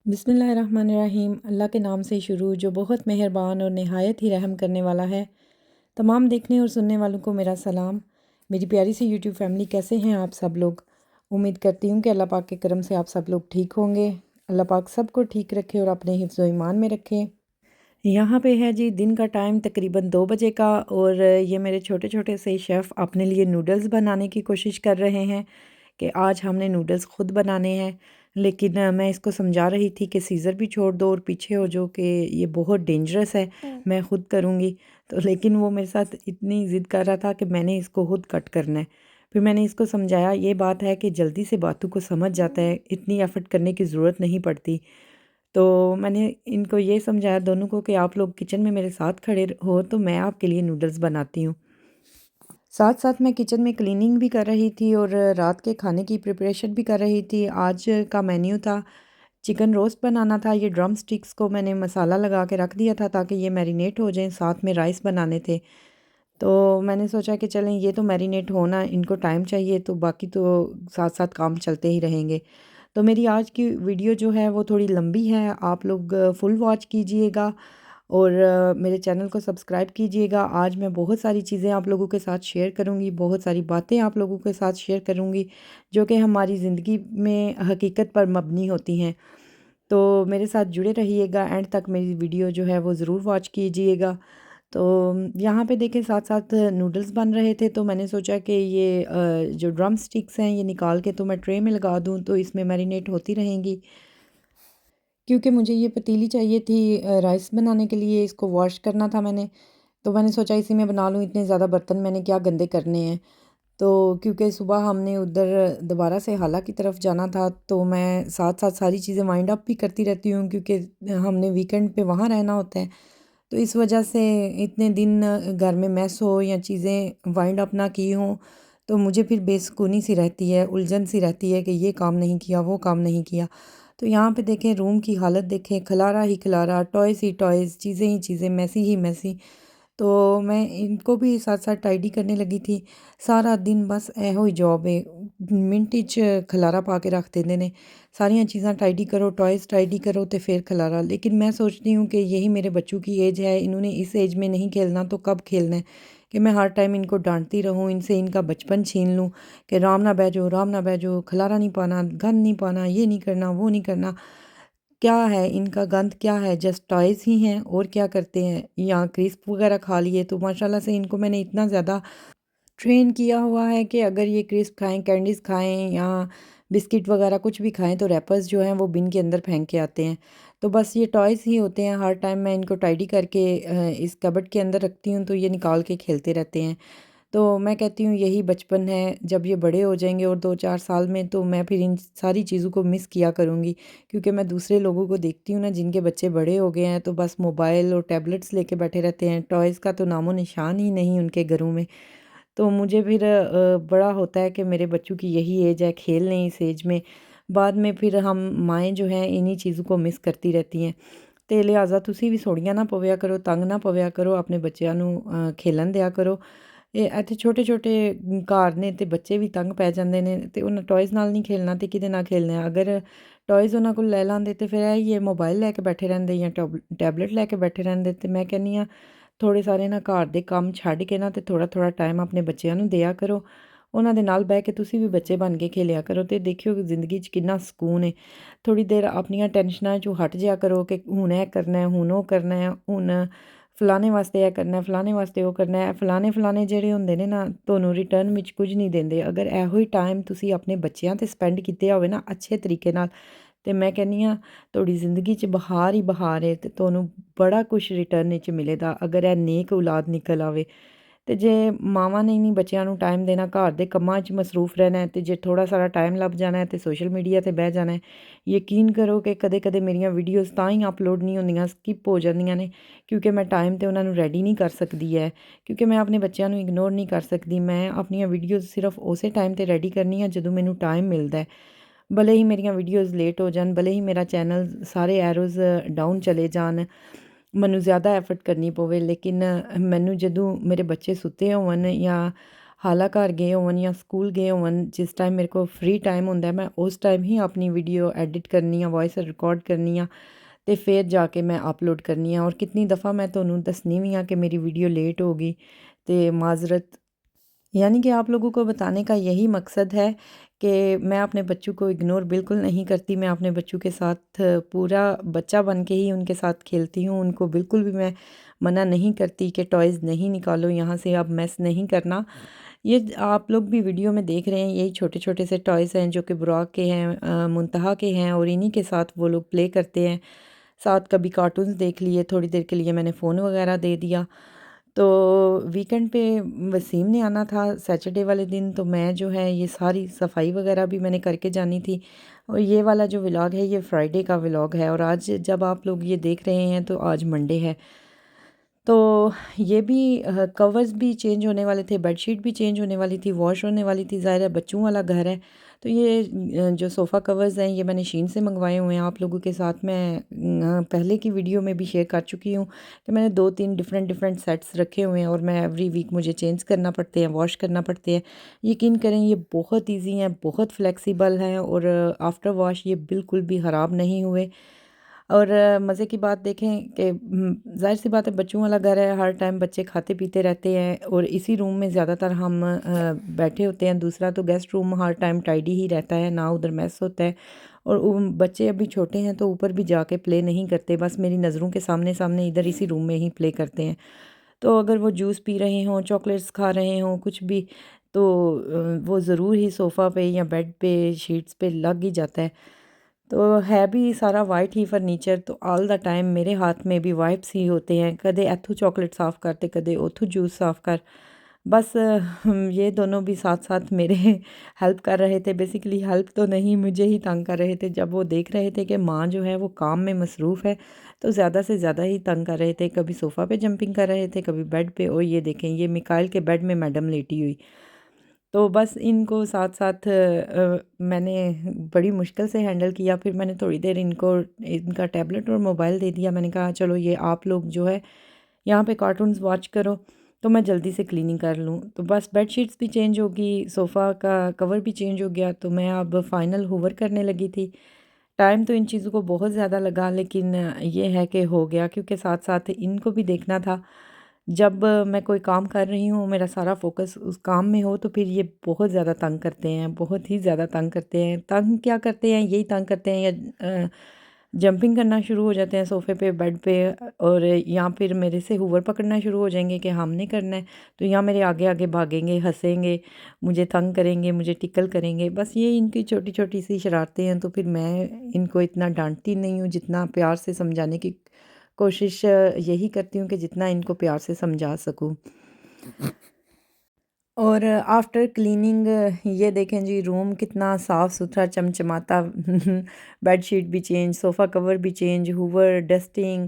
बिस्मिल्लाहिर्रहमानिर्रहीम। अल्लाह के नाम से शुरू जो बहुत मेहरबान और नहायत ही रहम करने वाला है। तमाम देखने और सुनने वालों को मेरा सलाम। मेरी प्यारी सी यूट्यूब फैमिली, कैसे हैं आप सब लोग? उम्मीद करती हूँ कि अल्लाह पाक के करम से आप सब लोग ठीक होंगे। अल्लाह पाक सबको ठीक रखे और अपने हिफ्ज़ व ईमान में रखे। यहाँ पे है जी दिन का टाइम तकरीबन 2 बजे का, और ये मेरे छोटे छोटे से शेफ़ अपने लिए नूडल्स बनाने की कोशिश कर रहे हैं कि आज हमने नूडल्स ख़ुद बनाने हैं। लेकिन मैं इसको समझा रही थी कि सीज़र भी छोड़ दो और पीछे हो जो कि ये बहुत डेंजरस है, मैं ख़ुद करूँगी। तो लेकिन वो मेरे साथ इतनी ज़िद कर रहा था कि मैंने इसको ख़ुद कट करना है। फिर मैंने इसको समझाया, ये बात है कि जल्दी से बातों को समझ जाता है, इतनी एफ़र्ट करने की ज़रूरत नहीं पड़ती। तो मैंने इनको ये समझाया दोनों को कि आप लोग किचन में मेरे साथ खड़े हो तो मैं आपके लिए नूडल्स बनाती हूँ। साथ साथ मैं किचन में क्लीनिंग भी कर रही थी और रात के खाने की प्रिपरेशन भी कर रही थी। आज का मेन्यू था चिकन रोस्ट बनाना था। ये ड्रम स्टिक्स को मैंने मसाला लगा के रख दिया था ताकि ये मैरिनेट हो जाएं। साथ में राइस बनाने थे, तो मैंने सोचा कि चलें ये तो मैरिनेट होना, इनको टाइम चाहिए, तो बाकी तो साथ साथ काम चलते ही रहेंगे। तो मेरी आज की वीडियो जो है वो थोड़ी लंबी है, आप लोग फुल वॉच कीजिएगा और मेरे चैनल को सब्सक्राइब कीजिएगा। आज मैं बहुत सारी चीज़ें आप लोगों के साथ शेयर करूंगी, बहुत सारी बातें आप लोगों के साथ शेयर करूंगी जो कि हमारी ज़िंदगी में हकीकत पर मबनी होती हैं। तो मेरे साथ जुड़े रहिएगा, एंड तक मेरी वीडियो जो है वो ज़रूर वॉच कीजिएगा। तो यहाँ पे देखें साथ साथ नूडल्स बन रहे थे, तो मैंने सोचा कि ये जो ड्रम स्टिक्स हैं ये निकाल के तो मैं ट्रे में लगा दूँ, तो इसमें मैरिनेट होती रहेंगी। क्योंकि मुझे ये पतीली चाहिए थी राइस बनाने के लिए, इसको वॉश करना था मैंने, तो मैंने सोचा इसी में बना लूँ, इतने ज़्यादा बर्तन मैंने क्या गंदे करने हैं। तो क्योंकि सुबह हमने उधर दोबारा से हाला की तरफ जाना था, तो मैं साथ साथ सारी चीज़ें वाइंड अप भी करती रहती हूँ क्योंकि हमने वीकेंड पे वहाँ रहना होता है। तो इस वजह से इतने दिन घर में मैस हो या चीज़ें वाइंड अप ना की हों, तो मुझे फिर बेसुकूनी सी रहती है, उलझन सी रहती है कि ये काम नहीं किया, वो काम नहीं किया। तो यहाँ पे देखें रूम की हालत देखें, खलारा ही खलारा, टॉयज़ ही टॉयज़, चीज़ें ही चीज़ें, मैसी ही मैसी। तो मैं इनको भी साथ साथ टाइडी करने लगी थी। सारा दिन बस एहो ही जॉब है, मिंट च खलारा पा के रख देंदे ने। सारियां चीज़ां टाइडी करो, टॉयज़ टाइडी करो तो फिर खलारा। लेकिन मैं सोचती हूँ कि यही मेरे बच्चों की एज है, इन्होंने इस एज में नहीं खेलना तो कब खेलना है कि मैं हर टाइम इनको डांटती रहूँ, इनसे इनका बचपन छीन लूँ कि राम ना बैजो, राम ना बैजो, खलारा नहीं पाना, गंद नहीं पाना, ये नहीं करना, वो नहीं करना। क्या है इनका गंद, क्या है, जस्ट टॉयज़ ही हैं और क्या करते हैं। या क्रिस्प वगैरह खा लिए तो माशाल्लाह से इनको मैंने इतना ज़्यादा ट्रेन किया हुआ है कि अगर ये क्रिस्प खाएं, कैंडीज़ खाएं या बिस्किट वगैरह कुछ भी खाएं तो रैपर्स जो हैं वो बिन के अंदर फेंक के आते हैं। तो बस ये टॉयज़ ही होते हैं, हर टाइम मैं इनको टाइडी करके इस कबर्ड के अंदर रखती हूँ तो ये निकाल के खेलते रहते हैं। तो मैं कहती हूँ यही बचपन है, जब ये बड़े हो जाएंगे और 2-4 साल में तो मैं फिर इन सारी चीज़ों को मिस किया करूँगी। क्योंकि मैं दूसरे लोगों को देखती हूँ ना जिनके बच्चे बड़े हो गए हैं तो बस मोबाइल और टैबलेट्स लेके बैठे रहते हैं, टॉयज़ का तो नामो निशान ही नहीं उनके घरों में। तो मुझे फिर बड़ा होता है कि मेरे बच्चों की यही एज है, खेल लें इस एज में। बाद में फिर हम माएँ जो हैं इन्हीं चीज़ों को मिस करती रहती हैं। ਤੇ ਲਿਹਾਜ਼ਾ ਤੁਸੀਂ ਵੀ ਸੋਹਣੀਆਂ ਨਾ ਪਵਿਆ ਕਰੋ, ਤੰਗ ਨਾ ਪਵਿਆ ਕਰੋ, ਆਪਣੇ ਬੱਚਿਆਂ ਨੂੰ ਖੇਲਣ ਦਿਆ ਕਰੋ। ਇਹ ਇੱਥੇ ਛੋਟੇ ਛੋਟੇ ਘਰ ਨੇ ਤੇ ਬੱਚੇ ਵੀ ਤੰਗ ਪੈ ਜਾਂਦੇ ਨੇ ਤੇ ਉਹਨਾਂ ਟॉयज़ ਨਾਲ ਨਹੀਂ ਖੇਲਣਾ ਤੇ ਕਿਹਦੇ ਨਾਲ ਖੇਲਣਾ ਹੈ। ਅਗਰ ਟॉयज़ ਉਹਨਾਂ ਕੋਲ ਲੈ ਲਾਂਦੇ ਤੇ ਫਿਰ ਇਹ ਹੀ ਹੈ, ਮੋਬਾਈਲ ਲੈ ਕੇ ਬੈਠੇ ਰਹਿੰਦੇ ਜਾਂ ਟੈਬਲੇਟ ਲੈ ਕੇ ਬੈਠੇ ਰਹਿੰਦੇ। ਤੇ ਮੈਂ ਕਹਿੰਦੀ ਹਾਂ ਥੋੜ੍ਹੇ ਸਾਰੇ ਨਾ ਘਰ ਦੇ ਕੰਮ ਛੱਡ ਕੇ ਨਾ ਤੇ ਥੋੜ੍ਹਾ ਥੋੜ੍ਹਾ ਟਾਈਮ ਆਪਣੇ ਬੱਚਿਆਂ ਨੂੰ ਦਿਆ ਕਰੋ। ਉਹਨਾਂ ਦੇ ਨਾਲ ਬਹਿ ਕੇ ਤੁਸੀਂ ਵੀ ਬੱਚੇ ਬਣ ਕੇ ਖੇਲਿਆ ਕਰੋ ਤੇ ਦੇਖਿਓ ਜ਼ਿੰਦਗੀ 'ਚ ਕਿੰਨਾ ਸਕੂਨ ਹੈ। ਥੋੜ੍ਹੀ ਦੇਰ ਆਪਣੀਆਂ ਟੈਨਸ਼ਨਾਂ 'ਚੋਂ ਹਟ ਜਿਆ ਕਰੋ ਕਿ ਹੁਣ ਇਹ ਕਰਨਾ ਹੈ, ਹੁਣ ਉਹ ਕਰਨਾ ਹੈ, ਹੁਣ ਫਲਾਣੇ ਵਾਸਤੇ ਇਹ ਕਰਨਾ, ਫਲਾਣੇ ਵਾਸਤੇ ਉਹ ਕਰਨਾ ਹੈ। ਫਲਾਣੇ ਫਲਾਣੇ ਜਿਹੜੇ ਹੁੰਦੇ ਨੇ ਨਾ ਤੁਹਾਨੂੰ ਰਿਟਰਨ ਵਿੱਚ ਕੁਝ ਨਹੀਂ ਦਿੰਦੇ। ਅਗਰ ਇਹੋ ਹੀ ਟਾਈਮ ਤੁਸੀਂ ਆਪਣੇ ਬੱਚਿਆਂ 'ਤੇ ਸਪੈਂਡ ਕੀਤੇ ਹੋਵੇ ਨਾ ਅੱਛੇ ਤਰੀਕੇ ਨਾਲ, ਤੇ ਮੈਂ ਕਹਿੰਦੀ ਹਾਂ ਤੁਹਾਡੀ ਜ਼ਿੰਦਗੀ 'ਚ ਬਹਾਰ ਹੀ ਬਹਾਰ ਹੈ ਤੇ ਤੁਹਾਨੂੰ ਬੜਾ ਕੁਛ ਰਿਟਰਨ ਵਿੱਚ ਮਿਲੇਗਾ ਅਗਰ ਇਹ ਨੇਕ ਔਲਾਦ ਨਿਕਲ ਆਵੇ। ਤੇ ਜੇ ਮਾਵਾਂ ਨੇ ਨਹੀਂ ਬੱਚਿਆਂ ਨੂੰ ਟਾਈਮ ਦੇਣਾ, ਘਰ ਦੇ ਕੰਮਾਂ 'ਚ ਮਸਰੂਫ ਰਹਿਣਾ ਹੈ ਤੇ ਜੇ ਥੋੜ੍ਹਾ ਸਾਰਾ ਟਾਈਮ ਲੱਭ ਜਾਣਾ ਹੈ ਤੇ ਸੋਸ਼ਲ ਮੀਡੀਆ 'ਤੇ ਬਹਿ ਜਾਣਾ ਹੈ, ਯਕੀਨ ਕਰੋ ਕਿ ਕਦੇ ਕਦੇ ਮੇਰੀਆਂ ਵੀਡੀਓਜ਼ ਤਾਂ ਹੀ ਅਪਲੋਡ ਨਹੀਂ ਹੁੰਦੀਆਂ, ਸਕਿਪ ਹੋ ਜਾਂਦੀਆਂ ਨੇ ਕਿਉਂਕਿ ਮੈਂ ਟਾਈਮ 'ਤੇ ਉਹਨਾਂ ਨੂੰ ਰੈਡੀ ਨਹੀਂ ਕਰ ਸਕਦੀ ਹੈ। ਕਿਉਂਕਿ ਮੈਂ ਆਪਣੇ ਬੱਚਿਆਂ ਨੂੰ ਇਗਨੋਰ ਨਹੀਂ ਕਰ ਸਕਦੀ। ਮੈਂ ਆਪਣੀਆਂ ਵੀਡੀਓਜ਼ ਸਿਰਫ ਉਸੇ ਟਾਈਮ 'ਤੇ ਰੈਡੀ ਕਰਨੀ ਆ ਜਦੋਂ ਮੈਨੂੰ ਟਾਈਮ ਮਿਲਦਾ ਹੈ। ਭਲੇ ਹੀ ਮੇਰੀਆਂ ਵੀਡੀਓਜ਼ ਲੇਟ ਹੋ ਜਾਣ, ਭਲੇ ਹੀ ਮੇਰਾ ਚੈਨਲ ਸਾਰੇ ਐਰੋਜ਼ ਡਾਊਨ ਚਲੇ ਜਾਣ, ਮੈਨੂੰ ਜ਼ਿਆਦਾ ਐਫਰਟ ਕਰਨੀ ਪਵੇ, ਲੇਕਿਨ ਮੈਨੂੰ ਜਦੋਂ ਮੇਰੇ ਬੱਚੇ ਸੁੱਤੇ ਹੋਣ ਜਾਂ हाला घर गए होवन या स्कूल गए होवन, जिस टाइम मेरे को फ्री टाइम होंदा है मैं उस टाइम ही अपनी वीडियो एडिट करनी आ, वॉइस रिकॉर्ड करनी आ ते फिर जाके मैं अपलोड करनी आ। और कितनी दफ़ा मैं तुहानूं दस्सनी भी हाँ कि मेरी वीडियो लेट होगी ते माजरत। यानी कि आप लोगों को बताने का यही मकसद है कि मैं अपने बच्चों को इग्नोर बिल्कुल नहीं करती। मैं अपने बच्चों के साथ पूरा बच्चा बन के ही उनके साथ खेलती हूँ। उनको बिल्कुल भी मैं मना नहीं करती कि टॉयज़ नहीं निकालो यहाँ से, अब मेस नहीं करना। ये आप लोग भी वीडियो में देख रहे हैं, यही छोटे छोटे से टॉयज़ हैं जो कि बुराक के हैं, मुंतहा के हैं, और इन्हीं के साथ वो लोग प्ले करते हैं। साथ कभी कार्टून्स देख लिए, थोड़ी देर के लिए मैंने फ़ोन वगैरह दे दिया। तो वीकेंड पे वसीम ने आना था सैटरडे वाले दिन, तो मैं जो है ये सारी सफाई वगैरह भी मैंने करके जानी थी। और ये वाला जो व्लॉग है ये फ्राइडे का व्लॉग है, और आज जब आप लोग ये देख रहे हैं तो आज मंडे है। तो ये भी कवर्स भी चेंज होने वाले थे, बेडशीट भी चेंज होने वाली थी, वॉश होने वाली थी। ज़ाहिर है बच्चों वाला घर है, तो ये जो सोफ़ा कवर्स हैं ये मैंने शीन से मंगवाए हुए हैं। आप लोगों के साथ मैं पहले की वीडियो में भी शेयर कर चुकी हूँ कि मैंने 2-3 डिफरेंट डिफरेंट सेट्स रखे हुए हैं और मैं एवरी वीक मुझे चेंज करना पड़ते हैं, वॉश करना पड़ते हैं। यकीन करें ये बहुत ईजी हैं, बहुत फ्लेक्सिबल हैं, और आफ्टर वॉश ये बिल्कुल भी ख़राब नहीं हुए। और मज़े की बात देखें कि ज़ाहिर सी बात है बच्चों वाला घर है, हर टाइम बच्चे खाते पीते रहते हैं और इसी रूम में ज़्यादातर हम बैठे होते हैं। दूसरा तो गेस्ट रूम हर टाइम टाइडी ही रहता है, ना उधर मैस होता है। और बच्चे अभी छोटे हैं तो ऊपर भी जाके प्ले नहीं करते, बस मेरी नज़रों के सामने सामने इधर इसी रूम में ही प्ले करते हैं। तो अगर वो जूस पी रहे हों, चॉकलेट्स खा रहे हों, कुछ भी, तो वो ज़रूर ही सोफ़ा पे या बेड पे शीट्स पे लग ही जाता है। तो है भी सारा वाइट ही फर्नीचर, तो ऑल द टाइम मेरे हाथ में भी वाइप्स ही होते हैं, कदे एथू चॉकलेट साफ़ करते, कदे ओथू जूस साफ़ कर। बस ये दोनों भी साथ साथ मेरे हेल्प कर रहे थे। बेसिकली हेल्प तो नहीं, मुझे ही तंग कर रहे थे। जब वो देख रहे थे कि माँ जो है वो काम में मसरूफ़ है, तो ज़्यादा से ज़्यादा ही तंग कर रहे थे। कभी सोफ़ा पे जंपिंग कर रहे थे, कभी बेड पे। और ये देखें, ये मिकाइल के बेड में मैडम लेटी हुई। तो बस इनको साथ-साथ मैंने बड़ी मुश्किल से हैंडल किया। फिर मैंने थोड़ी देर इनको इनका टैबलेट और मोबाइल दे दिया। मैंने कहा चलो ये आप लोग जो है यहाँ पे कार्टून्स वॉच करो, तो मैं जल्दी से क्लीनिंग कर लूँ। तो बस बेडशीट्स भी चेंज होगी, सोफ़ा का कवर भी चेंज हो गया, तो मैं अब फाइनल हूवर करने लगी थी। टाइम तो इन चीज़ों को बहुत ज़्यादा लगा, लेकिन ये है कि हो गया, क्योंकि साथ-साथ इनको भी देखना था। जब मैं कोई काम कर रही हूँ, मेरा सारा फ़ोकस उस काम में हो, तो फिर ये बहुत ज़्यादा तंग करते हैं, बहुत ही ज़्यादा तंग करते हैं। तंग क्या करते हैं, यही तंग करते हैं, या जंपिंग करना शुरू हो जाते हैं सोफ़े पे, बेड पे, और या फिर मेरे से हूवर पकड़ना शुरू हो जाएँगे कि हमने करना है। तो या मेरे आगे-आगे भागेंगे, हँसेंगे, मुझे तंग करेंगे, मुझे टिकल करेंगे। बस ये इनकी छोटी-छोटी सी शरारतें हैं, तो फिर मैं इनको इतना डाँटती नहीं हूँ, जितना प्यार से समझाने की कोशिश यही करती हूँ कि जितना इनको प्यार से समझा सकूँ। और आफ्टर क्लीनिंग ये देखें जी, रूम कितना साफ़ सुथरा चमचमाता बेडशीट भी चेंज, सोफ़ा कवर भी चेंज, हूवर, डस्टिंग,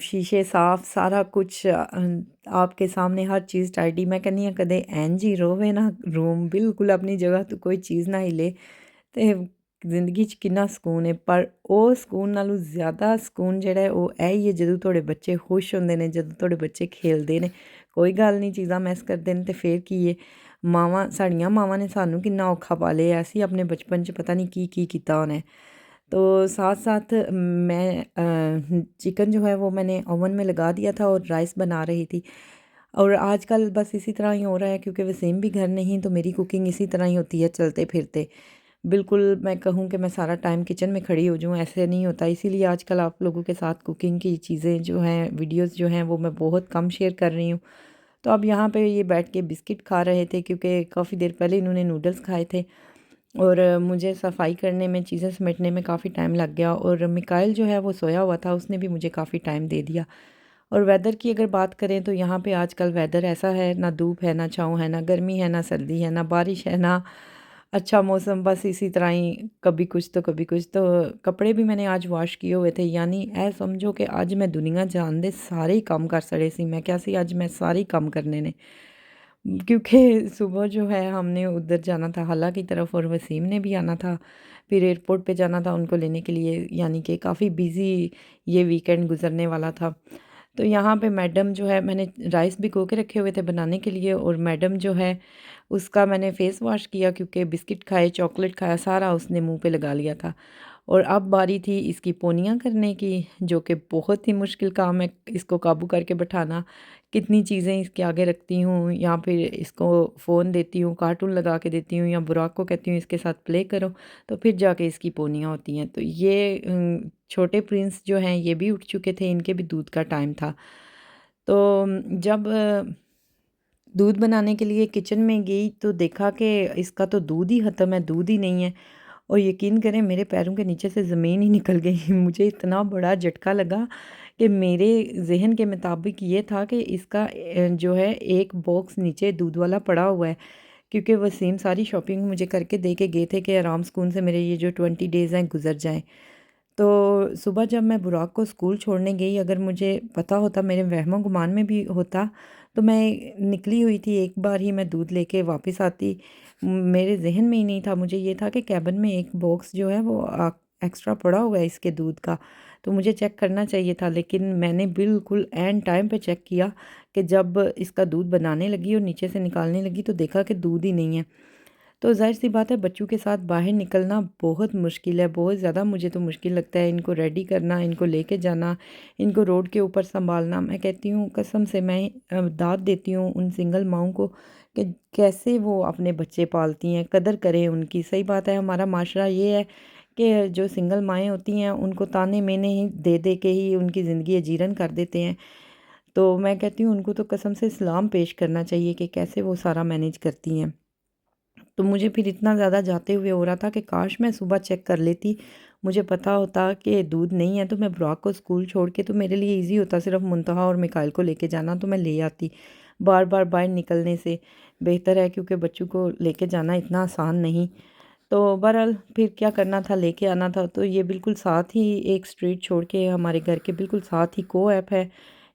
शीशे साफ़, सारा कुछ आपके सामने हर चीज़ टाइडी। मैं कहनी कदे इंज ही रोवे ना रूम बिल्कुल अपनी जगह तो कोई चीज़ ना हिले, ते ज़िंदगी च किन्ना सकून है। पर ਉਹ ਸਕੂਨ ਨਾਲੋਂ ज़्यादा ਸਕੂਨ ਜਿਹੜਾ ਹੈ ਉਹ ਇਹ ਹੀ ਹੈ ਜਦੋਂ ਤੁਹਾਡੇ ਬੱਚੇ ਖੁਸ਼ ਹੁੰਦੇ ਨੇ, ਜਦੋਂ ਤੁਹਾਡੇ ਬੱਚੇ ਖੇਲਦੇ ਨੇ। ਕੋਈ ਗੱਲ ਨਹੀਂ, ਚੀਜ਼ਾਂ ਮੈਸ ਕਰਦੇ ਨੇ ਤੇ ਫਿਰ ਕੀ ਹੈ। ਮਾਵਾਂ, ਸਾਡੀਆਂ ਮਾਵਾਂ ਨੇ ਸਾਨੂੰ ਕਿੰਨਾ ਔਖਾ ਪਾਲਿਆ, ਅਸੀਂ ਆਪਣੇ ਬਚਪਨ 'ਚ ਪਤਾ नहीं ਕੀ ਕੀ ਕੀਤਾ ਹੋਣਾ। तो साथ साथ मैं चिकन जो है वो मैंने ओवन में लगा दिया था और राइस बना रही थी। और आजकल बस इसी तरह ही हो रहा है, क्योंकि वसीम भी घर नहीं, तो मेरी कुकिंग इसी तरह ही होती है चलते फिरते। बिल्कुल मैं कहूँ कि मैं सारा टाइम किचन में खड़ी हो जाऊँ, ऐसे नहीं होता। इसीलिए आजकल आप लोगों के साथ कुकिंग की चीज़ें जो हैं, वीडियोस जो हैं, वो मैं बहुत कम शेयर कर रही हूँ। तो अब यहाँ पे ये बैठ के बिस्किट खा रहे थे, क्योंकि काफ़ी देर पहले इन्होंने नूडल्स खाए थे। और मुझे सफाई करने में, चीज़ें समेटने में काफ़ी टाइम लग गया। और मिकाइल जो है वो सोया हुआ था, उसने भी मुझे काफ़ी टाइम दे दिया। और वेदर की अगर बात करें तो यहाँ पे आजकल वेदर ऐसा है, ना धूप है, ना छाँव है, ना गर्मी है, ना सर्दी है, ना बारिश है, ना अच्छा मौसम, बस इसी तरह ही कभी कुछ तो कभी कुछ। तो कपड़े भी मैंने आज वॉश किए हुए थे, यानी ऐ समझो कि आज मैं दुनिया जहान दे सारे ही काम कर सड़े सी। मैं क्या सी, आज मैं सारे ही काम करने ने, क्योंकि सुबह जो है हमने उधर जाना था हला की तरफ, और वसीम ने भी आना था। फिर एयरपोर्ट पे जाना था उनको लेने के लिए, यानी कि काफ़ी बिज़ी ये वीकेंड गुजरने वाला था। तो यहाँ पे मैडम जो है, मैंने राइस भिगो के रखे हुए थे बनाने के लिए, और मैडम जो है उसका मैंने फ़ेस वॉश किया क्योंकि बिस्किट खाए, चॉकलेट खाया, सारा उसने मुँह पे लगा लिया था। और अब बारी थी इसकी पोनियाँ करने की, जो कि बहुत ही मुश्किल काम है इसको काबू करके बैठाना। कितनी चीज़ें इसके आगे रखती हूँ, या फिर इसको फ़ोन देती हूँ, कार्टून लगा के देती हूँ, या बुराक को कहती हूँ इसके साथ प्ले करो, तो फिर जाके इसकी पोनियाँ होती हैं। तो ये छोटे प्रिंस जो हैं ये भी उठ चुके थे, इनके भी दूध का टाइम था। तो जब दूध बनाने के लिए किचन में गई तो देखा कि इसका तो दूध ही ख़त्म है, दूध ही नहीं है। और यकीन करें मेरे पैरों के नीचे से ज़मीन ही निकल गई। मुझे इतना बड़ा झटका लगा कि मेरे ज़हन के मुताबिक ये था कि इसका जो है एक बॉक्स नीचे दूध वाला पड़ा हुआ है, क्योंकि वसीम सारी शॉपिंग मुझे करके दे के गए थे कि आराम सुकून से मेरे ये जो 20 डेज़ हैं गुज़र जाएँ। तो सुबह जब मैं बुराक को स्कूल छोड़ने गई, अगर मुझे पता होता, मेरे वहमो-गुमान में भी होता, तो मैं निकली हुई थी, एक बार ही मैं दूध लेके वापस आती। मेरे ज़हन में ही नहीं था, मुझे ये था कि केबिन में एक बॉक्स जो है वो एक्स्ट्रा पड़ा हुआ है इसके दूध का, तो मुझे चेक करना चाहिए था। लेकिन मैंने बिल्कुल ऐन टाइम पे चेक किया कि जब इसका दूध बनाने लगी और नीचे से निकालने लगी तो देखा कि दूध ही नहीं है। तो ज़ाहिर-सी बात है, बच्चों के साथ बाहर निकलना बहुत मुश्किल है, बहुत ज़्यादा मुझे तो मुश्किल लगता है। इनको रेडी करना, इनको लेके जाना, इनको रोड के ऊपर सँभालना। मैं कहती हूँ कसम से, मैं दाद देती हूँ उन सिंगल माँओं को कि कैसे वो अपने बच्चे पालती हैं, कदर करें उनकी। सही बात है, हमारा माशरा ये है कि जो सिंगल माएँ होती हैं उनको ताने-मेने ही दे-दे के ही उनकी ज़िंदगी अजीरन कर देते हैं। तो मैं कहती हूँ उनको तो कसम से सलाम पेश करना चाहिए कि कैसे वो सारा मैनेज करती हैं। तो मुझे फिर इतना ज़्यादा जाते हुए हो रहा था कि काश मैं सुबह चेक कर लेती। मुझे पता होता कि दूध नहीं है तो मैं बुराक को स्कूल छोड़ के, तो मेरे लिए ईज़ी होता सिर्फ़ मुंतहा और मिकाइल को लेके जाना, तो मैं ले आती। बार-बार बाहर निकलने से बेहतर है, क्योंकि बच्चों को लेके जाना इतना आसान नहीं। तो बहरहाल फिर क्या करना था, लेके आना था। तो ये बिल्कुल साथ ही एक स्ट्रीट छोड़ के हमारे घर के बिल्कुल साथ ही को-ऑप है।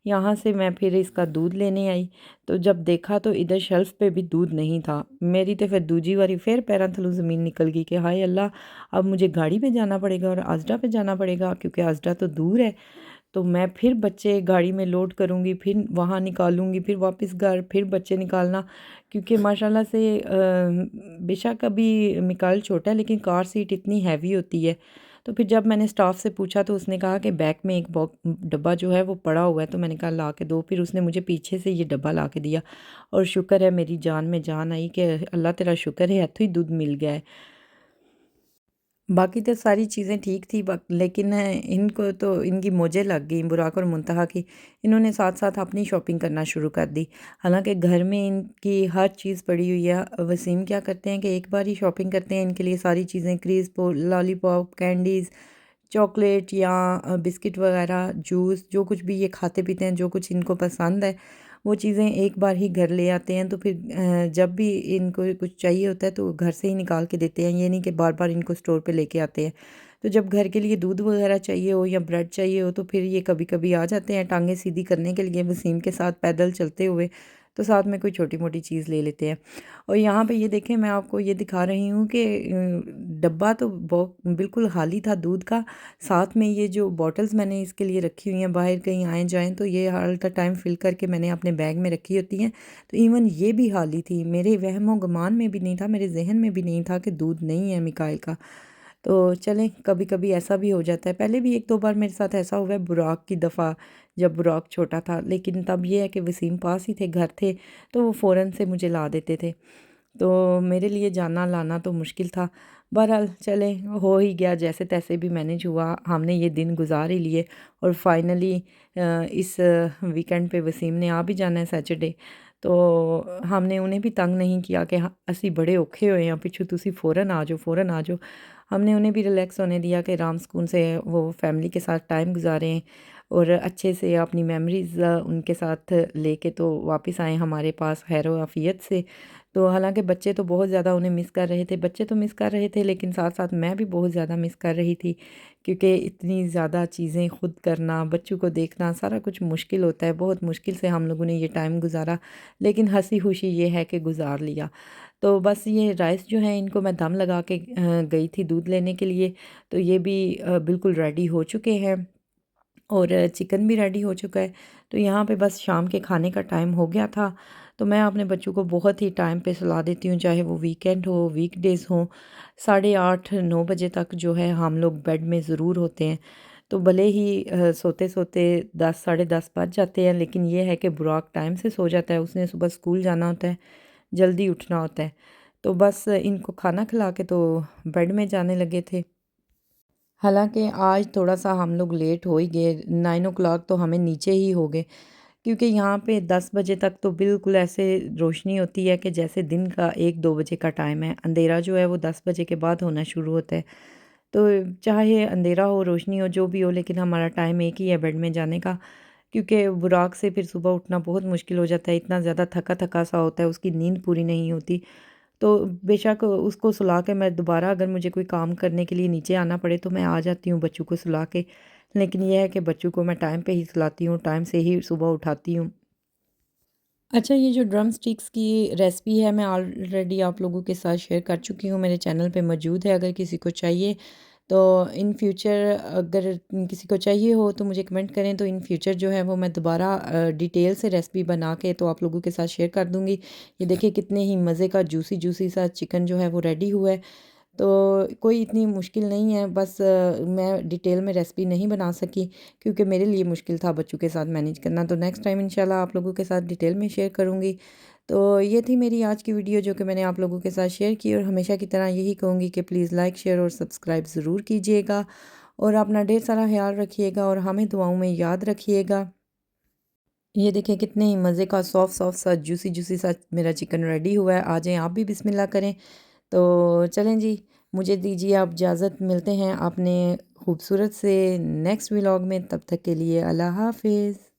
यहाँ से मैं फिर इसका दूध लेने आई, तो जब देखा तो इधर शेल्फ़ पे भी दूध नहीं था। मेरी तो फिर दूजी बारी फिर पैरां थल्लों ज़मीन निकल गई कि हाय अल्लाह! अब मुझे गाड़ी पे जाना पड़ेगा और आज़रा पे जाना पड़ेगा, क्योंकि आज़रा तो दूर है। तो मैं फिर बच्चे गाड़ी में लोड करूँगी, फिर वहाँ निकालूँगी, फिर वापस घर, फिर बच्चे निकालना, क्योंकि माशाल्लाह से बेशक अभी मिकाइल छोटा है लेकिन कार सीट इतनी हैवी होती है। तो फिर जब मैंने स्टाफ से पूछा तो उसने कहा कि बैक में एक डब्बा जो है वो पड़ा हुआ है, तो मैंने कहा ला के दो। फिर उसने मुझे पीछे से ये डब्बा ला के दिया, और शुक्र है मेरी जान में जान आई कि अल्लाह तेरा शुक्र है इत्थों ही दूध मिल गया है। बाकी तो सारी चीज़ें ठीक थी, लेकिन इनको तो इनकी मौजें लग गई, बुराक और मुंतहा की। इन्होंने साथ-साथ अपनी शॉपिंग करना शुरू कर दी। हालाँकि घर में इनकी हर चीज़ पड़ी हुई है। वसीम क्या करते हैं कि एक बार ही शॉपिंग करते हैं इनके लिए सारी चीज़ें, क्रीज़, लॉलीपॉप, कैंडीज़, चॉकलेट या बिस्किट वगैरह, जूस, जो कुछ भी ये खाते पीते हैं, जो कुछ इनको पसंद है, वो चीज़ें एक बार ही घर ले आते हैं। तो फिर जब भी इनको कुछ चाहिए होता है तो घर से ही निकाल के देते हैं, ये नहीं कि बार-बार इनको स्टोर पे लेके आते हैं। तो जब घर के लिए दूध वगैरह चाहिए हो या ब्रेड चाहिए हो तो फिर ये कभी-कभी आ जाते हैं टाँगें सीधी करने के लिए वसीम के साथ पैदल चलते हुए, तो साथ में कोई छोटी-मोटी चीज़ ले लेते हैं। और यहाँ पे ये देखें, मैं आपको ये दिखा रही हूँ कि डब्बा तो बिल्कुल खाली था दूध का। साथ में ये जो बॉटल्स मैंने इसके लिए रखी हुई हैं, बाहर कहीं आएँ जाएँ तो ये ऑल द टाइम फ़िल करके मैंने अपने बैग में रखी होती हैं। तो इवन ये भी खाली थी। मेरे वहमो-गुमान में भी नहीं था, मेरे ज़हन में भी नहीं था कि दूध नहीं है मिकाइल का। तो चलें, कभी-कभी ऐसा भी हो जाता है। पहले भी 1-2 बार मेरे साथ ऐसा हुआ है, बुराक की दफ़ा, जब बुराक छोटा था। लेकिन तब ये है कि वसीम पास ही थे, घर थे, तो वो फ़ौरन से मुझे ला देते थे। तो मेरे लिए जाना-लाना तो मुश्किल था। बहरहाल चलें, हो ही गया, जैसे-तैसे भी मैनेज हुआ। हमने ये दिन गुज़ार ही लिए, और फाइनली इस वीकेंड पे वसीम ने आ भी जाना है सैटरडे। तो हमने उन्हें भी तंग नहीं किया कि असी बड़े औखे होए हैं पिछों, तुसी फ़ौरन आ जाओ, फ़ौरन आ जाओ। हमने उन्हें भी रिलैक्स होने दिया कि आराम सुकून से वो फैमिली के साथ टाइम गुज़ारें और अच्छे से अपनी मेमोरीज़ उनके साथ लेके तो वापस आएँ हमारे पास खैर व आफ़ियत से। तो हालाँकि बच्चे तो बहुत ज़्यादा उन्हें मिस कर रहे थे, बच्चे तो मिस कर रहे थे, लेकिन साथ-साथ मैं भी बहुत ज़्यादा मिस कर रही थी, क्योंकि इतनी ज़्यादा चीज़ें खुद करना, बच्चों को देखना, सारा कुछ मुश्किल होता है। बहुत मुश्किल से हम लोगों ने ये टाइम गुज़ारा, लेकिन हँसी-खुशी ये है कि गुज़ार लिया। तो बस ये राइस जो हैं इनको मैं दम लगा के गई थी दूध लेने के लिए, तो ये भी बिल्कुल रेडी हो चुके हैं। और चिकन भी रेडी हो चुका है। तो यहाँ पे बस शाम के खाने का टाइम हो गया था। तो मैं अपने बच्चों को बहुत ही टाइम पे सुला देती हूँ, चाहे वो वीकेंड हो, वीकडेज़ हों। 8:30-9 बजे तक जो है हम लोग बेड में ज़रूर होते हैं। तो भले ही सोते-सोते 10 साढ़े 10 बज जाते हैं, लेकिन ये है कि बुराक टाइम से सो जाता है, उसने सुबह स्कूल जाना होता है, जल्दी उठना होता है। तो बस इनको खाना खिला के तो बेड में जाने लगे थे। हालाँकि आज थोड़ा-सा हम लोग लेट हो ही गए, 9 ओ क्लॉक तो हमें नीचे ही हो गए, क्योंकि यहाँ पे 10 बजे तक तो बिल्कुल ऐसे रोशनी होती है कि जैसे दिन का 1-2 बजे का टाइम है। अंधेरा जो है वो 10 बजे के बाद होना शुरू होता है। तो चाहे अंधेरा हो, रोशनी हो, जो भी हो, लेकिन हमारा टाइम एक ही है बेड में जाने का, क्योंकि बुराक से फिर सुबह उठना बहुत मुश्किल हो जाता है, इतना ज़्यादा थका-थका सा होता है, उसकी नींद पूरी नहीं होती। तो बेशक उसको सुला के मैं दोबारा अगर मुझे कोई काम करने के लिए नीचे आना पड़े तो मैं आ जाती हूँ बच्चों को सुला के। लेकिन ये है कि बच्चों को मैं टाइम पे ही सुलाती हूँ, टाइम से ही सुबह उठाती हूँ। अच्छा, ये जो ड्रम स्टिक्स की रेसिपी है मैं ऑलरेडी आप लोगों के साथ शेयर कर चुकी हूँ, मेरे चैनल पे मौजूद है। अगर किसी को चाहिए तो इन फ्यूचर, अगर किसी को चाहिए हो तो मुझे कमेंट करें, तो इन फ्यूचर जो है वो मैं दोबारा डिटेल से रेसिपी बना के तो आप लोगों के साथ शेयर कर दूँगी। ये देखिए कितने ही मज़े का जूसी जूसी सा चिकन जो है वो रेडी हुआ है। तो कोई इतनी मुश्किल नहीं है, बस मैं डिटेल में रेसिपी नहीं बना सकी क्योंकि मेरे लिए मुश्किल था बच्चों के साथ मैनेज करना। तो नेक्स्ट टाइम इंशाल्लाह आप लोगों के साथ डिटेल में शेयर करूँगी। तो ये थी मेरी आज की वीडियो जो कि मैंने आप लोगों के साथ शेयर की, और हमेशा की तरह यही कहूँगी कि प्लीज़ लाइक, शेयर और सब्सक्राइब ज़रूर कीजिएगा, और अपना ढेर सारा ख्याल रखिएगा और हमें दुआओं में याद रखिएगा। ये देखिए कितने ही मज़े का सॉफ्ट सॉफ्ट सा जूसी जूसी सा मेरा चिकन रेडी हुआ है। आ जाएँ आप भी बिस्मिल्लाह करें। तो चलें जी, मुझे दीजिए आप इजाज़त, मिलते हैं अपने खूबसूरत से नेक्स्ट व्लॉग में, तब तक के लिए अल्लाह हाफ़िज़।